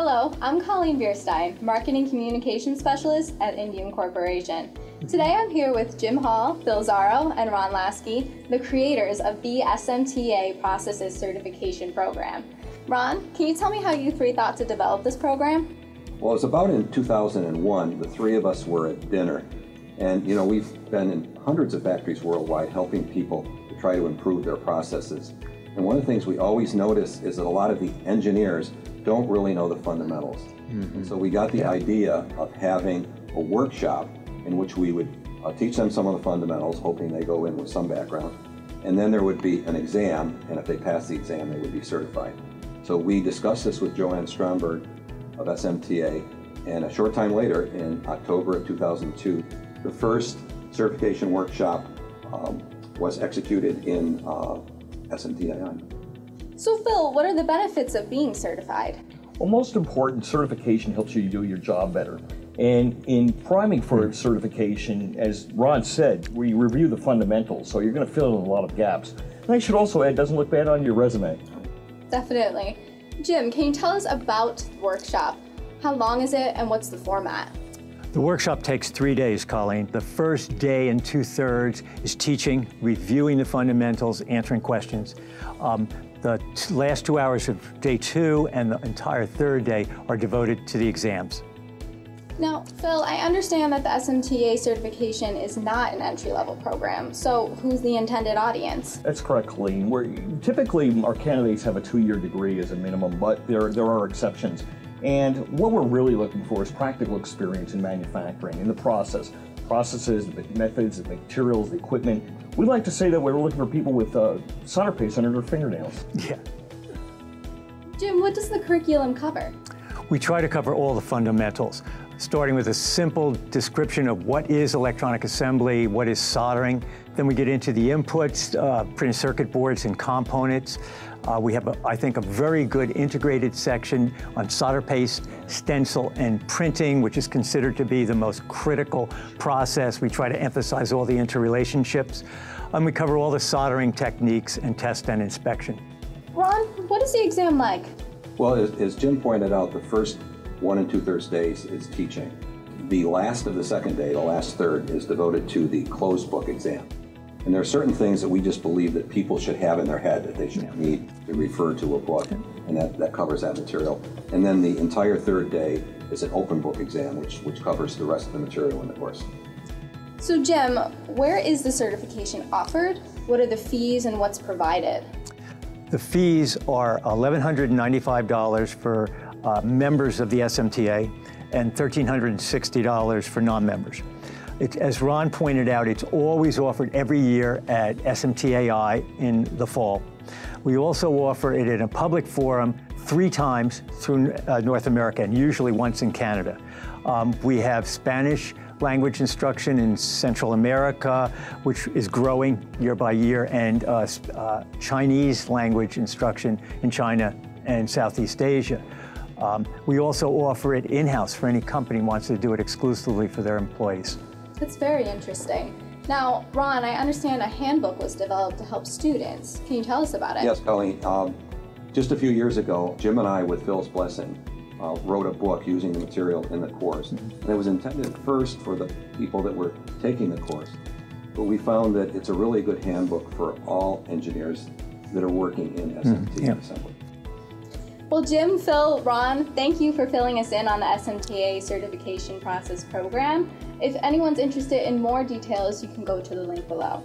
Hello, I'm Colleen Bierstine, Marketing Communication Specialist at Indium Corporation. Today I'm here with Jim Hall, Phil Zarrow, and Ron Lasky, the creators of the SMT Processes Certification program. Ron, can you tell me how you three thought to develop this program? Well, it was about in 2001, the three of us were at dinner. And we've been in hundreds of factories worldwide helping people to try to improve their processes. And one of the things we always notice is that a lot of the engineers don't really know the fundamentals. And so we got the idea of having a workshop in which we would teach them some of the fundamentals, hoping they go in with some background. And then there would be an exam, and if they passed the exam, they would be certified. So we discussed this with Joanne Stromberg of SMTA, and a short time later, in October of 2002, the first certification workshop was executed in SMTAI. So Phil, what are the benefits of being certified? Well, most important, certification helps you do your job better. And in priming for certification, as Ron said, we review the fundamentals, so you're going to fill in a lot of gaps. And I should also add, it doesn't look bad on your resume. Definitely. Jim, can you tell us about the workshop? How long is it and what's the format? The workshop takes 3 days, Colleen. The first day and 2/3 is teaching, reviewing the fundamentals, answering questions. The last 2 hours of day 2 and the entire third day are devoted to the exams. Now, Phil, I understand that the SMTA certification is not an entry-level program, so who's the intended audience? That's correct, Colleen. Typically, our candidates have a 2-year degree as a minimum, but there are exceptions. And what we're really looking for is practical experience in manufacturing, in the processes, the methods, the materials, the equipment. We like to say that we're looking for people with solder paste under their fingernails. Yeah. Jim, what does the curriculum cover? We try to cover all the fundamentals, starting with a simple description of what is electronic assembly, what is soldering. Then we get into the inputs, printed circuit boards and components. We have, I think, a very good integrated section on solder paste, stencil, and printing, which is considered to be the most critical process. We try to emphasize all the interrelationships. And we cover all the soldering techniques and test and inspection. Ron, what is the exam like? Well, as Jim pointed out, the first 1 2/3 days is teaching. The last of the second day, the last third, is devoted to the closed book exam. And there are certain things that we just believe that people should have in their head that they should need to refer to a book, and that covers that material. And then the entire third day is an open book exam, which covers the rest of the material in the course. So Jim, where is the certification offered? What are the fees and what's provided? The fees are $1,195 for members of the SMTA and $1,360 for non-members. As Ron pointed out, it's always offered every year at SMTAI in the fall. We also offer it in a public forum 3 times through North America, and usually once in Canada. We have Spanish language instruction in Central America, which is growing year by year, and Chinese language instruction in China and Southeast Asia. We also offer it in-house for any company who wants to do it exclusively for their employees. That's very interesting. Now, Ron, I understand a handbook was developed to help students. Can you tell us about it? Yes, Colleen. Just a few years ago, Jim and I, with Phil's blessing, wrote a book using the material in the course. And it was intended first for the people that were taking the course. But we found that it's a really good handbook for all engineers that are working in SMT assembly. Well, Jim, Phil, Ron, thank you for filling us in on the SMTA certification process program. If anyone's interested in more details, you can go to the link below.